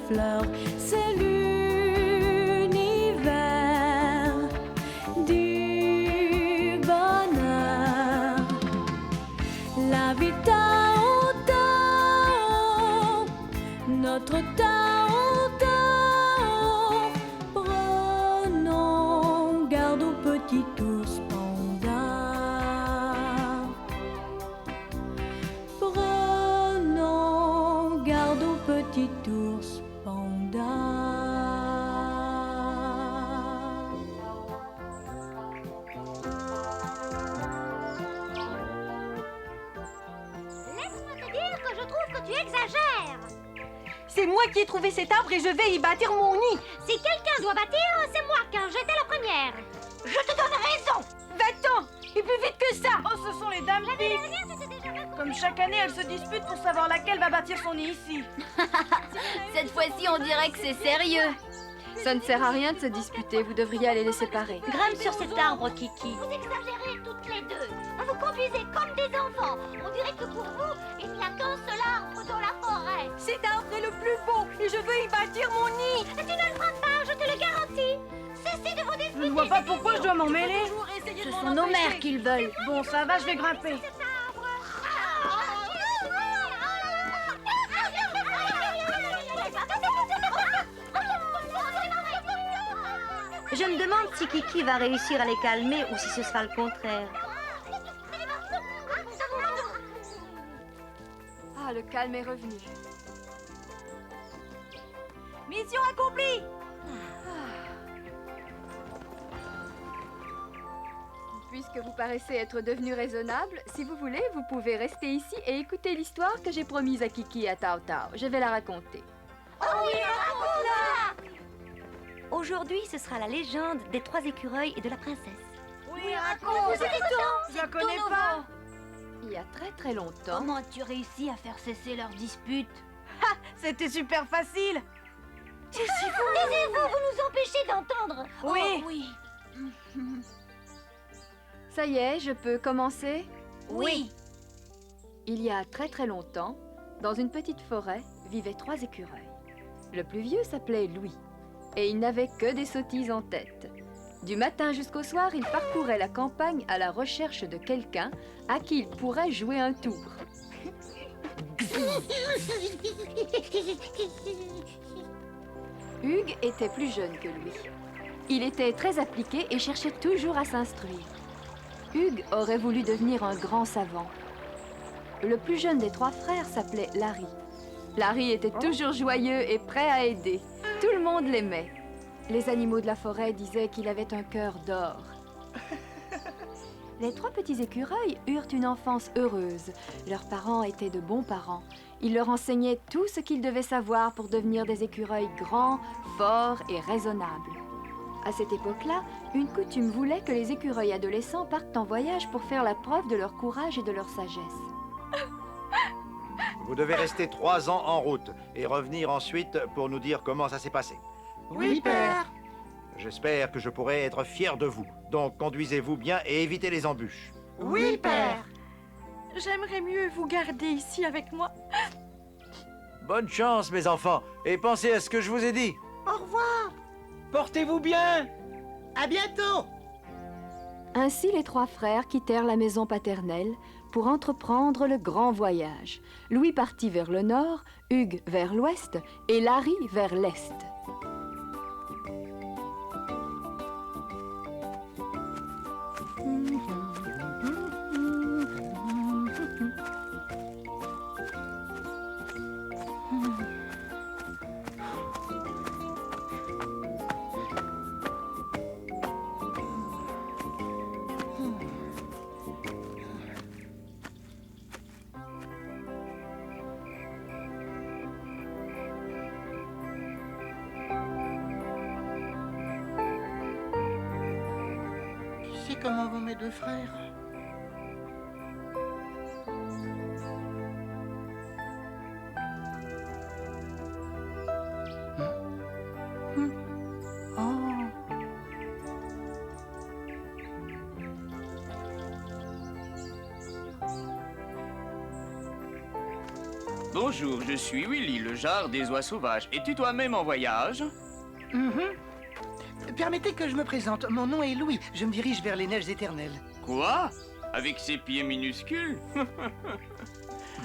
fleurs, c'est l'univers du bonheur. La vie Tao Tao, notre Tao Tao. Prenons garde aux petits ours pandas. Prenons garde aux petits ours pandas. Laisse-moi te dire que je trouve que tu exagères. C'est moi qui ai trouvé cet arbre et je vais y bâtir mon nid. Si quelqu'un doit bâtir, c'est moi, car j'étais la première. Je te donne raison. Va-t'en et plus vite que ça. Oh, ce sont les dames L'année piques. dernière, tu t'es déjà raconté. Comme chaque année, elles se disputent pour savoir laquelle va bâtir son nid ici. Cette fois-ci, on dirait que c'est sérieux. Ça ne sert à rien de se disputer, vous devriez aller les séparer. Grimpe sur cet arbre, Kiki. Vous exagérez toutes les deux. Vous vous conduisez comme des enfants. On dirait que pour vous, il n'y a qu'un seul arbre dans la forêt. Cet arbre est le plus beau et je veux y bâtir mon nid. Tu ne le feras pas, je te le garantis. Cessez de vous disputer. Je ne vois pas pourquoi je dois m'en mêler. Ce sont nos mères qu'ils veulent. Bon, ça va, je vais grimper. Cet arbre. Je me demande si Kiki va réussir à les calmer ou si ce sera le contraire. Ah, le calme est revenu. Mission accomplie. Puisque vous paraissez être devenu raisonnable, si vous voulez, vous pouvez rester ici et écouter l'histoire que j'ai promise à Kiki et à Tao Tao. Je vais la raconter. Aujourd'hui, ce sera la légende des 3 écureuils et de la princesse. Oui, raconte. Je la connais pas. Il y a très très longtemps, Comment as-tu réussi à faire cesser leur dispute? C'était super facile. Taisez-vous, vous nous empêchez d'entendre. Oui. ça y est, je peux commencer? Oui. Il y a très très longtemps, dans une petite forêt, vivaient 3 écureuils. Le plus vieux s'appelait Louis, et il n'avait que des sottises en tête. Du matin jusqu'au soir, il parcourait la campagne à la recherche de quelqu'un à qui il pourrait jouer un tour. Hugues était plus jeune que lui. Il était très appliqué et cherchait toujours à s'instruire. Hugues aurait voulu devenir un grand savant. Le plus jeune des 3 frères s'appelait Larry. Larry était toujours joyeux et prêt à aider. Tout le monde l'aimait. Les animaux de la forêt disaient qu'il avait un cœur d'or. Les 3 petits écureuils eurent une enfance heureuse. Leurs parents étaient de bons parents. Ils leur enseignaient tout ce qu'ils devaient savoir pour devenir des écureuils grands, forts et raisonnables. À cette époque-là, une coutume voulait que les écureuils adolescents partent en voyage pour faire la preuve de leur courage et de leur sagesse. Vous devez rester 3 ans en route et revenir ensuite pour nous dire comment ça s'est passé. Oui, père. J'espère que je pourrai être fier de vous. Donc conduisez-vous bien et évitez les embûches. Oui, père. J'aimerais mieux vous garder ici avec moi. Bonne chance, mes enfants, et pensez à ce que je vous ai dit. Au revoir. Portez-vous bien. À bientôt. Ainsi, les 3 frères quittèrent la maison paternelle pour entreprendre le grand voyage. Louis partit vers le nord, Hugues vers l'ouest et Larry vers l'est. Tu sais comment vont mes 2 frères? Bonjour, je suis Willy, le jarre des oies sauvages. Es-tu toi-même en voyage? Permettez que je me présente. Mon nom est Louis. Je me dirige vers les neiges éternelles. Quoi? Avec ces pieds minuscules?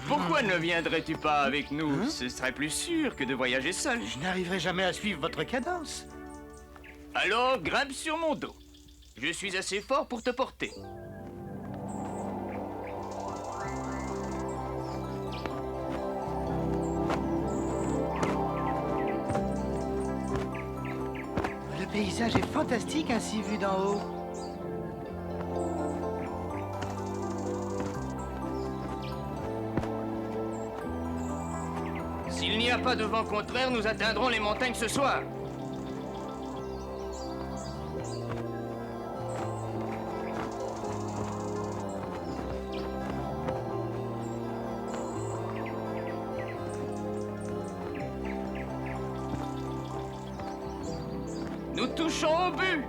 Pourquoi ne viendrais-tu pas avec nous? Ce serait plus sûr que de voyager seul. Je n'arriverai jamais à suivre votre cadence. Alors, grimpe sur mon dos. Je suis assez fort pour te porter. Le paysage est fantastique ainsi vu d'en haut. S'il n'y a pas de vent contraire, nous atteindrons les montagnes ce soir. Nous touchons au but.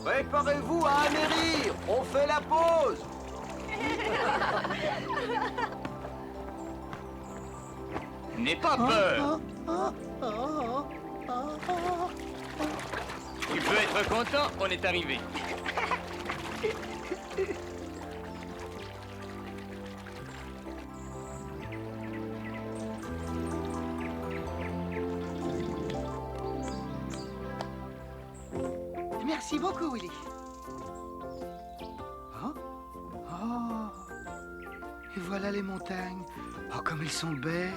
Préparez-vous à amérir. On fait la pause. N'aie pas peur. Tu peux être content, on est arrivé. Merci beaucoup, Willy. Oh. Et voilà les montagnes. Oh, comme elles sont belles.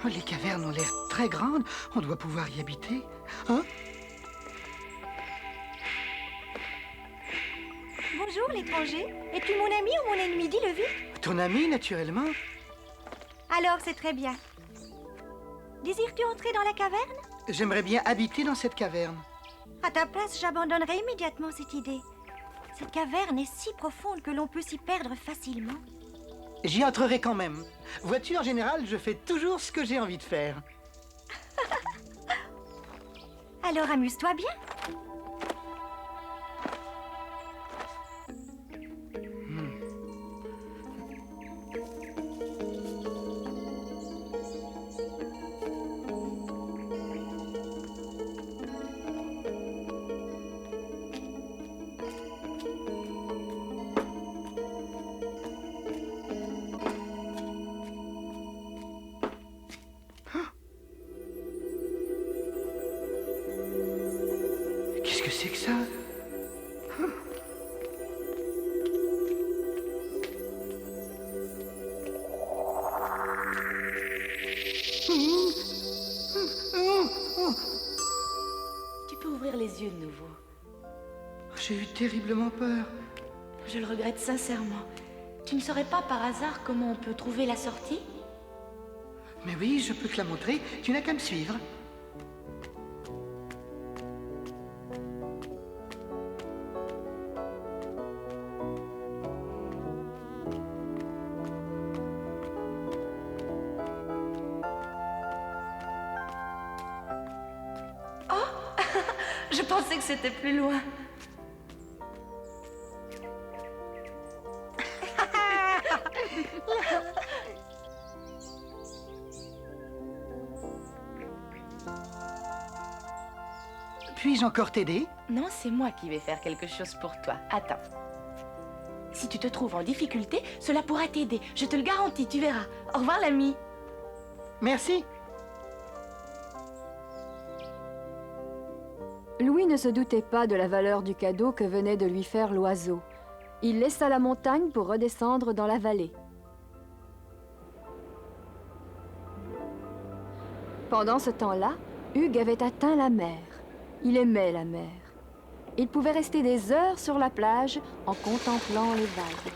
Oh, les cavernes ont l'air très grandes. On doit pouvoir y habiter. Hein? Bonjour, l'étranger. Es-tu mon ami ou mon ennemi? Dis-le vite. Ton ami, naturellement. Alors, c'est très bien. Désires-tu entrer dans la caverne? J'aimerais bien habiter dans cette caverne. À ta place, j'abandonnerai immédiatement cette idée. Cette caverne est si profonde que l'on peut s'y perdre facilement. J'y entrerai quand même. Vois-tu, en général, je fais toujours ce que j'ai envie de faire. Alors, amuse-toi bien. Qu'est-ce que c'est que ça? Tu peux ouvrir les yeux de nouveau. J'ai eu terriblement peur. Je le regrette sincèrement. Tu ne saurais pas par hasard comment on peut trouver la sortie? Mais oui, je peux te la montrer. Tu n'as qu'à me suivre. Je pensais que c'était plus loin. Puis-je encore t'aider? Non, c'est moi qui vais faire quelque chose pour toi. Attends. Si tu te trouves en difficulté, cela pourra t'aider. Je te le garantis, tu verras. Au revoir, l'ami. Merci. Louis ne se doutait pas de la valeur du cadeau que venait de lui faire l'oiseau. Il laissa la montagne pour redescendre dans la vallée. Pendant ce temps-là, Hugues avait atteint la mer. Il aimait la mer. Il pouvait rester des heures sur la plage en contemplant les vagues.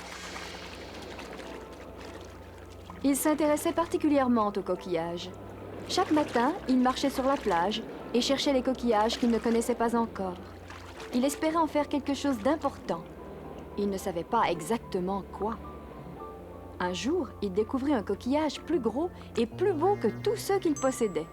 Il s'intéressait particulièrement aux coquillages. Chaque matin, il marchait sur la plage et cherchait les coquillages qu'il ne connaissait pas encore. Il espérait en faire quelque chose d'important. Il ne savait pas exactement quoi. Un jour, il découvrit un coquillage plus gros et plus beau que tous ceux qu'il possédait.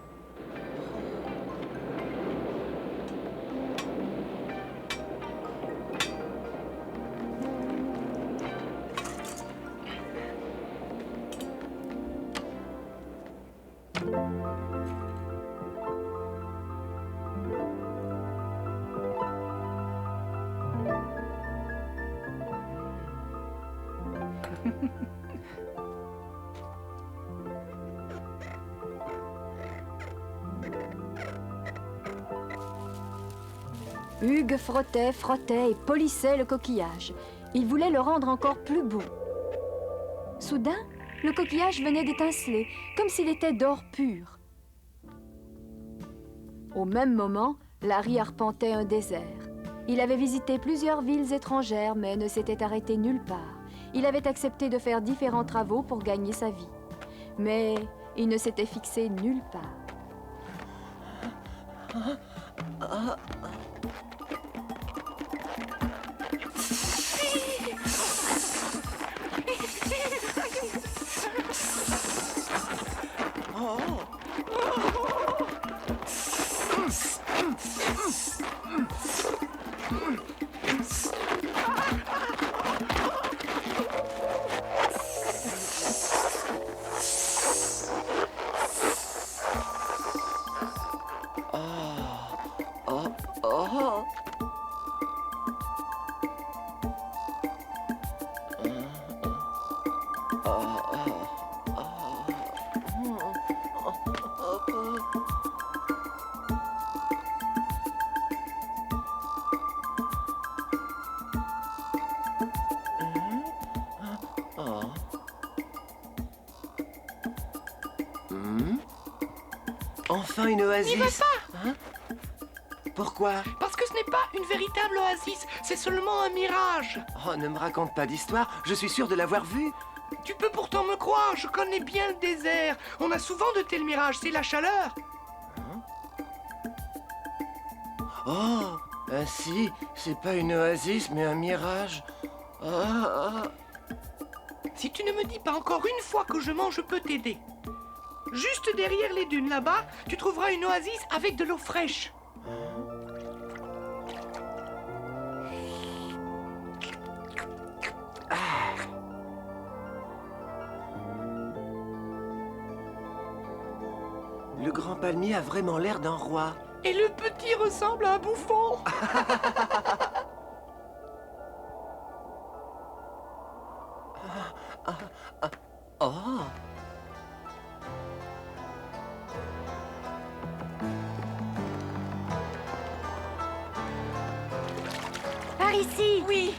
Hugues frottait, frottait et polissait le coquillage. Il voulait le rendre encore plus beau. Soudain, le coquillage venait d'étinceler, comme s'il était d'or pur. Au même moment, Larry arpentait un désert. Il avait visité plusieurs villes étrangères, mais ne s'était arrêté nulle part. Il avait accepté de faire différents travaux pour gagner sa vie. Mais il ne s'était fixé nulle part. Enfin une oasis. N'y va pas. Hein? Pourquoi? Parce que ce n'est pas une véritable oasis, c'est seulement un mirage. Oh, ne me raconte pas d'histoire, je suis sûr de l'avoir vu. Tu peux pourtant me croire, je connais bien le désert. On a souvent de tels mirages, c'est la chaleur. Oh, ainsi, c'est pas une oasis, mais un mirage. Si tu ne me dis pas encore une fois que je mens, je peux t'aider. Juste derrière les dunes là-bas, tu trouveras une oasis avec de l'eau fraîche. Le grand palmier a vraiment l'air d'un roi. Et le petit ressemble à un bouffon. Oh. Par ici. Oui.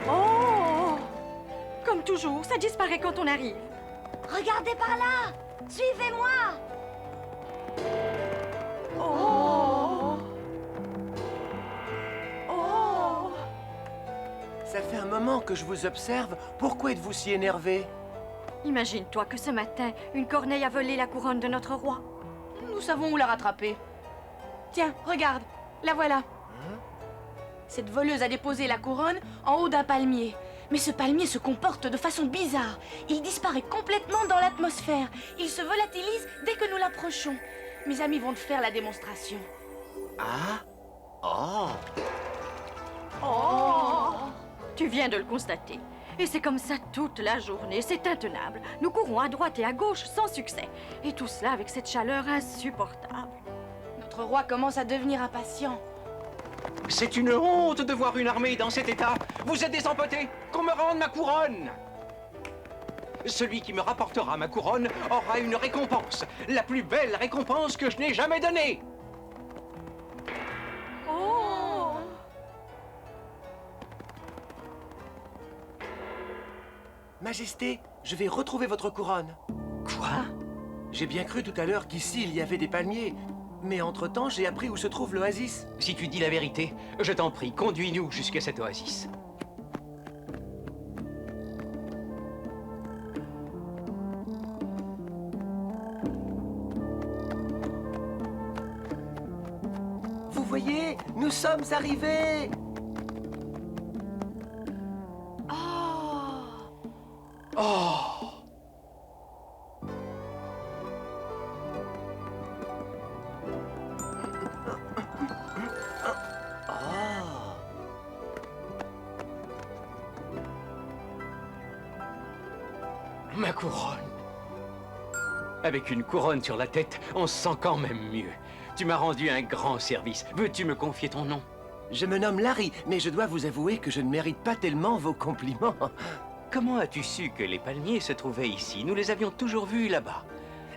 Oh! Comme toujours, ça disparaît quand on arrive. Regardez par là. Suivez-moi. Oh! Oh! Ça fait un moment que je vous observe. Pourquoi êtes-vous si énervé? Imagine-toi que ce matin, une corneille a volé la couronne de notre roi. Nous savons où la rattraper. Tiens, regarde, la voilà. Cette voleuse a déposé la couronne en haut d'un palmier. Mais ce palmier se comporte de façon bizarre. Il disparaît complètement dans l'atmosphère. Il se volatilise dès que nous l'approchons. Mes amis vont te faire la démonstration. Ah? Oh! Oh! Tu viens de le constater. Et c'est comme ça toute la journée. C'est intenable. Nous courons à droite et à gauche sans succès. Et tout cela avec cette chaleur insupportable. Notre roi commence à devenir impatient. C'est une honte de voir une armée dans cet état. Vous êtes des empotés. Qu'on me rende ma couronne. Celui qui me rapportera ma couronne aura une récompense. La plus belle récompense que je n'ai jamais donnée. Oh! Majesté, je vais retrouver votre couronne. Quoi? J'ai bien cru tout à l'heure qu'ici, il y avait des palmiers. Mais entre-temps, j'ai appris où se trouve l'oasis. Si tu dis la vérité, je t'en prie, conduis-nous jusqu'à cette oasis. Vous voyez, nous sommes arrivés. Oh! Ma couronne. Avec une couronne sur la tête, on se sent quand même mieux. Tu m'as rendu un grand service. Veux-tu me confier ton nom? Je me nomme Larry, mais je dois vous avouer que je ne mérite pas tellement vos compliments. Comment as-tu su que les palmiers se trouvaient ici? Nous les avions toujours vus là-bas.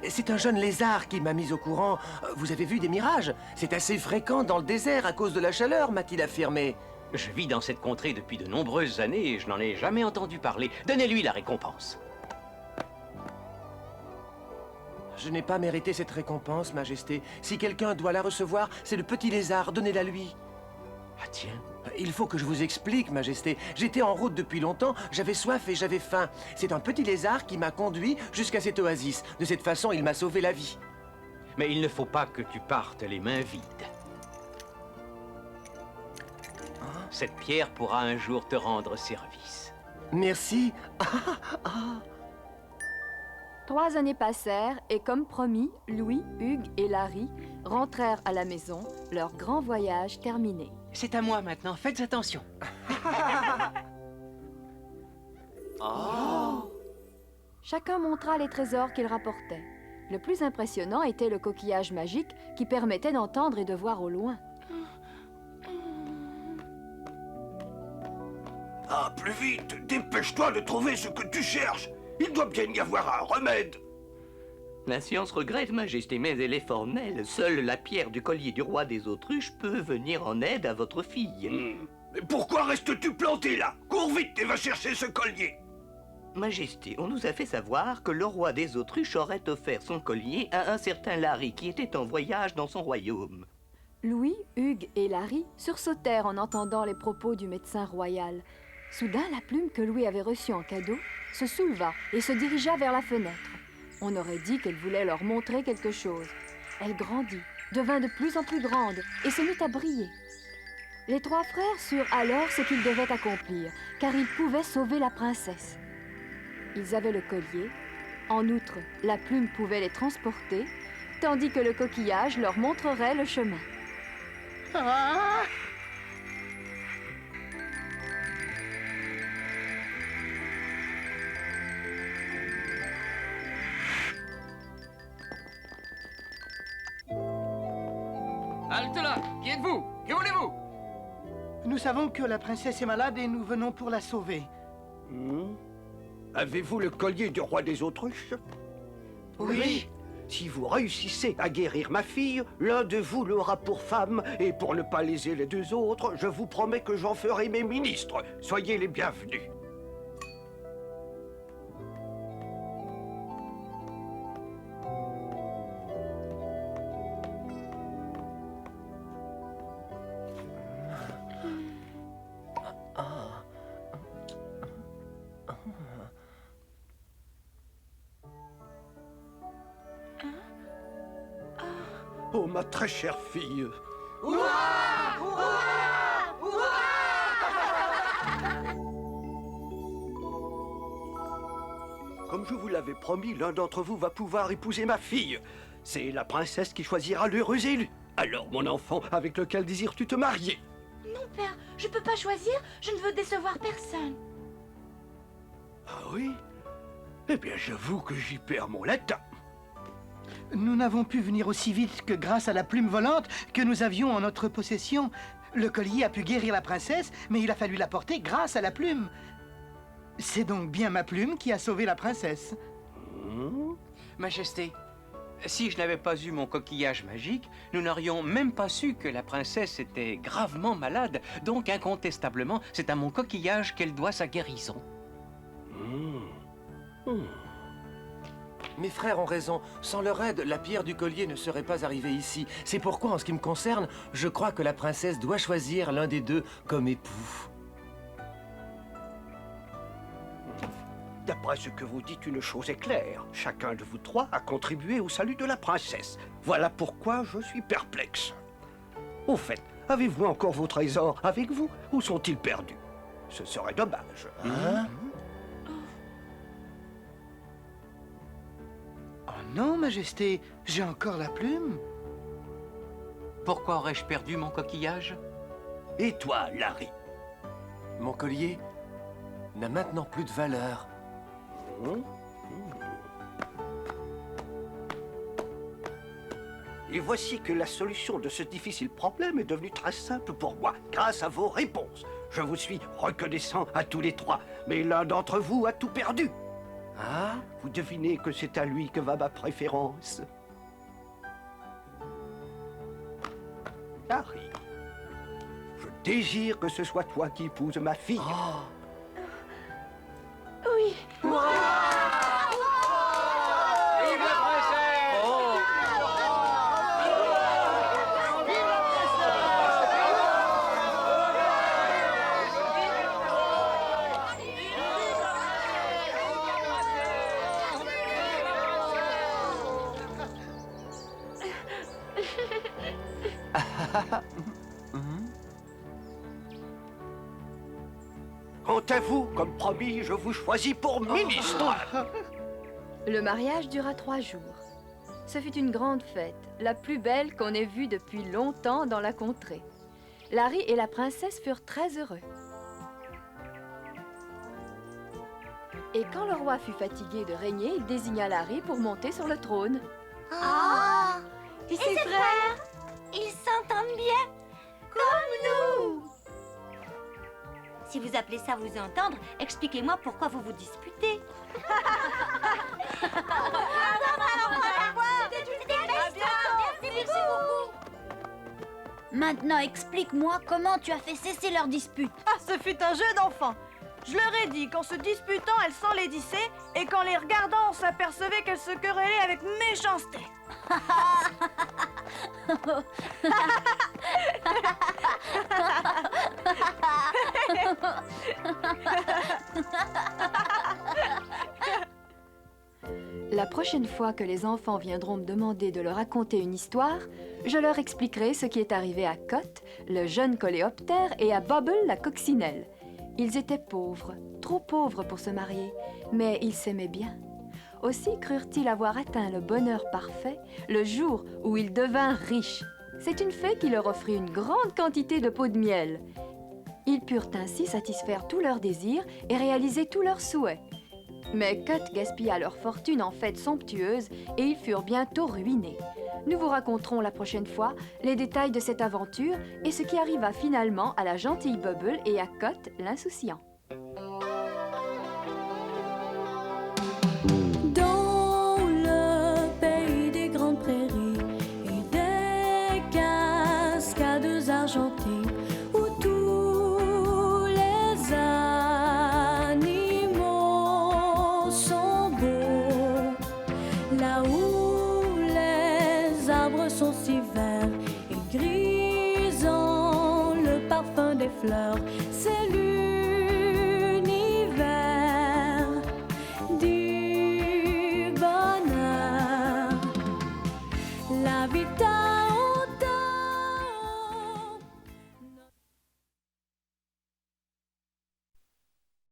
C'est un jeune lézard qui m'a mis au courant. Vous avez vu des mirages? C'est assez fréquent dans le désert à cause de la chaleur, m'a-t-il affirmé. Je vis dans cette contrée depuis de nombreuses années et je n'en ai jamais entendu parler. Donnez-lui la récompense. Je n'ai pas mérité cette récompense, Majesté. Si quelqu'un doit la recevoir, c'est le petit lézard. Donnez-la lui. Ah tiens. Il faut que je vous explique, Majesté. J'étais en route depuis longtemps, j'avais soif et j'avais faim. C'est un petit lézard qui m'a conduit jusqu'à cette oasis. De cette façon, il m'a sauvé la vie. Mais il ne faut pas que tu partes les mains vides. Cette pierre pourra un jour te rendre service. Merci. 3 années passèrent et comme promis, Louis, Hugues et Larry rentrèrent à la maison, leur grand voyage terminé. C'est à moi maintenant, faites attention. Chacun montra les trésors qu'il rapportait. Le plus impressionnant était le coquillage magique qui permettait d'entendre et de voir au loin. Ah, plus vite! Dépêche-toi de trouver ce que tu cherches! Il doit bien y avoir un remède! La science regrette, Majesté, mais elle est formelle. Seule la pierre du collier du roi des autruches peut venir en aide à votre fille. Mais pourquoi restes-tu planté là? Cours vite et va chercher ce collier! Majesté, on nous a fait savoir que le roi des autruches aurait offert son collier à un certain Larry qui était en voyage dans son royaume. Louis, Hugues et Larry sursautèrent en entendant les propos du médecin royal. Soudain, la plume que Louis avait reçue en cadeau se souleva et se dirigea vers la fenêtre. On aurait dit qu'elle voulait leur montrer quelque chose. Elle grandit, devint de plus en plus grande et se mit à briller. Les 3 frères surent alors ce qu'ils devaient accomplir, car ils pouvaient sauver la princesse. Ils avaient le collier. En outre, la plume pouvait les transporter, tandis que le coquillage leur montrerait le chemin. Ah! Halte là! Qui êtes-vous? Que voulez-vous? Nous savons que la princesse est malade et nous venons pour la sauver. Avez-vous le collier du roi des autruches? Oui. Si vous réussissez à guérir ma fille, l'un de vous l'aura pour femme, et pour ne pas léser les 2 autres, je vous promets que j'en ferai mes ministres. Soyez les bienvenus. Oh, ma très chère fille. Comme je vous l'avais promis, l'un d'entre vous va pouvoir épouser ma fille. C'est la princesse qui choisira l'heureux élu. Alors, mon enfant, avec lequel désires-tu te marier? Non, père, je peux pas choisir. Je ne veux décevoir personne. Ah oui? Eh bien, j'avoue que j'y perds mon latin. Nous n'avons pu venir aussi vite que grâce à la plume volante que nous avions en notre possession. Le collier a pu guérir la princesse, mais il a fallu l'apporter grâce à la plume. C'est donc bien ma plume qui a sauvé la princesse. Majesté, si je n'avais pas eu mon coquillage magique, nous n'aurions même pas su que la princesse était gravement malade. Donc, incontestablement, c'est à mon coquillage qu'elle doit sa guérison. Mes frères ont raison. Sans leur aide, la pierre du collier ne serait pas arrivée ici. C'est pourquoi, en ce qui me concerne, je crois que la princesse doit choisir l'un des deux comme époux. D'après ce que vous dites, une chose est claire. Chacun de vous trois a contribué au salut de la princesse. Voilà pourquoi je suis perplexe. Au fait, avez-vous encore vos trésors avec vous ou sont-ils perdus? Ce serait dommage. Hein? Oh non, Majesté, j'ai encore la plume. Pourquoi aurais-je perdu mon coquillage? Et toi, Larry? Mon collier n'a maintenant plus de valeur. Et voici que la solution de ce difficile problème est devenue très simple pour moi, grâce à vos réponses. Je vous suis reconnaissant à tous les trois, mais l'un d'entre vous a tout perdu. Ah, vous devinez que c'est à lui que va ma préférence. Harry, je désire que ce soit toi qui épouses ma fille. Oui. Vive la princesse! Quant à vous, comme promis, je vous choisis pour ministre. Le mariage dura 3 jours. Ce fut une grande fête, la plus belle qu'on ait vue depuis longtemps dans la contrée. Larry et la princesse furent très heureux. Et quand le roi fut fatigué de régner, il désigna Larry pour monter sur le trône. Ah! Et ses frères? Ils s'entendent bien, comme nous. Si vous appelez ça vous entendre, expliquez-moi pourquoi vous vous disputez. Maintenant, explique-moi comment tu as fait cesser leur dispute. Ah, ce fut un jeu d'enfant. Je leur ai dit qu'en se disputant, elles s'enlaidissaient et qu'en les regardant, on s'apercevait qu'elles se querellaient avec méchanceté. La prochaine fois que les enfants viendront me demander de leur raconter une histoire, je leur expliquerai ce qui est arrivé à Cotte, le jeune coléoptère, et à Bubble, la coccinelle. Ils étaient pauvres, trop pauvres pour se marier, mais ils s'aimaient bien. Aussi crurent-ils avoir atteint le bonheur parfait le jour où ils devinrent riches. C'est une fée qui leur offrit une grande quantité de pots de miel. Ils purent ainsi satisfaire tous leurs désirs et réaliser tous leurs souhaits. Mais Cotte gaspilla leur fortune en fêtes somptueuses et ils furent bientôt ruinés. Nous vous raconterons la prochaine fois les détails de cette aventure et ce qui arriva finalement à la gentille Bubble et à Cotte l'insouciant. Dans le pays des grandes prairies et des cascades argentées, où tous les animaux sont beaux, là où les arbres sont si verts et grisants, le parfum des fleurs, c'est lui